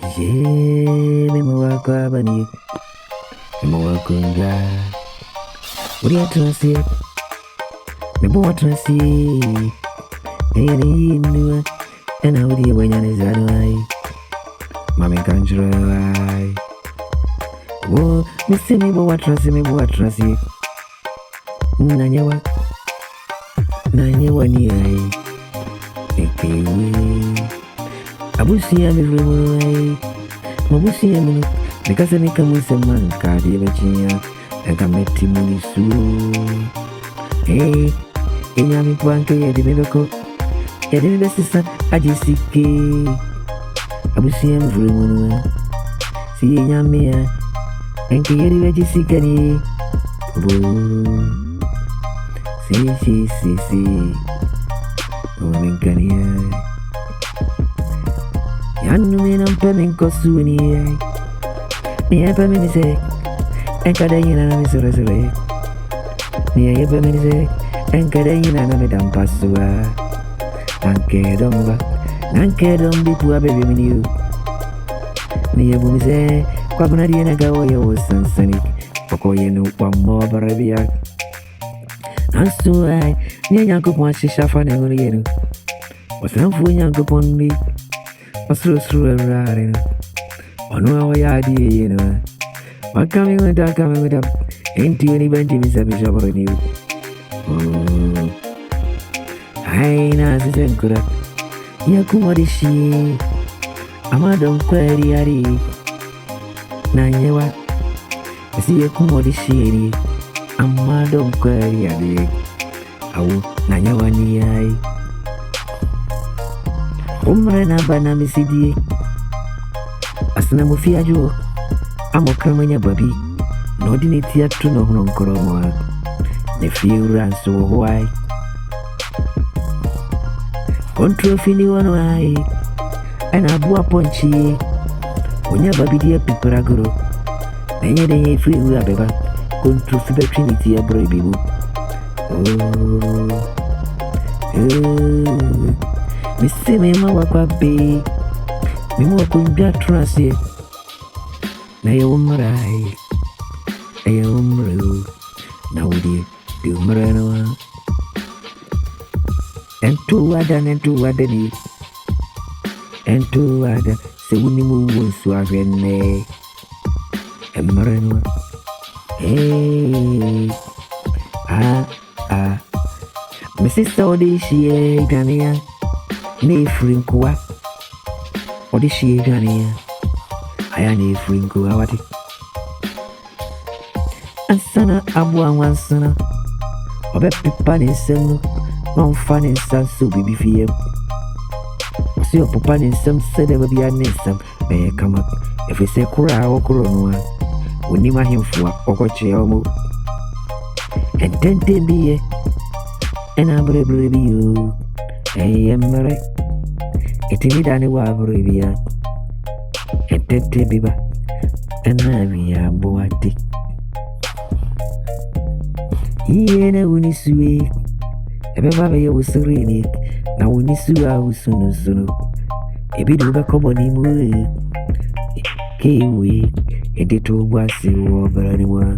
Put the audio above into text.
Yeah, me mwaka bani, me mwaka nga. What do you trying to say? Me boy trying to say. Hey, you know, and how do you when you're that way? Mama can't try. Whoa, me see me boy trying to say, me boy trying to say. Nanyawa ni ai. Okay. Abusia mi vremo ai. Mabusia mi nikasa nikamusa man kadi bachinya. Eka meti muni su. Hey, inyami pwanke yedi mebeko. Yedi mebesisa ajisike. Abusia mi vremo ai. Si inyami ya. Enke yedi bajisike ni. Si. Mengkani ai. Yanu menampe menkosuni ai. Ni apa menise? Engkada yina na misore. Ni apa menise? Engkada yina na medampasua. Nanke dombi pua bebe miniu. Ni abu mise kwa bunadi na gawo ya wosansani. Poko yenu kwa mo barabia. Ansu ai ni nyanko pon shishafa na ngori yenu. Wasanfu nyanko pon ni. Wasuru rare. Onu awo ya di yenu. Wakami ngada. Enti ni banji misa bishoporo ni. Ai na sisenkura. Ya kumodishi. Amadon kweri ari. Nanyewa. Si ya kumodishi ni. Amadon kweri ari. Awu nanyewa ni ai. Umre na bana misidi. Asina mufia juo. Amokramanya babi. Nodini tiatu no nkoromo. Ne fiura so why. Control fini wano ai. Ana bua ponchi. Onya babi dia piparagoro. Nenye denye fiura beba. Control fibe trinity ya bro ibibu. Misi mema wakwa be. Mimo wakunja trasi. Na ya umrai. Ya umru. Na udi. Di umra na wa. Entu wada ni. Entu wada. Sewuni muwu suavene. Emra na wa. Hey. Misista odishi gania. Ni frinkuwa. Odishi gania. Aya ni frinkuwa wati. Ansana abuwa wansana. Obe pipa ni semu. Nonfa ni sansu bibi fiye. Wasi yo pupa ni sem sede babi ya ni sem. Beye kama. Efese kura wakuro nuwa. Unima himfuwa okoche omu. Entente biye. Ena bre biyo. Emre. Itimidani wa bre biya. Entente biba. Ena biya buwati. Yena unisuwe. Ebe baba ya usirini. Na unisuwa usunu. Ebidu bakobo ni muwe. Kewe. Edito wasi wa barani wa.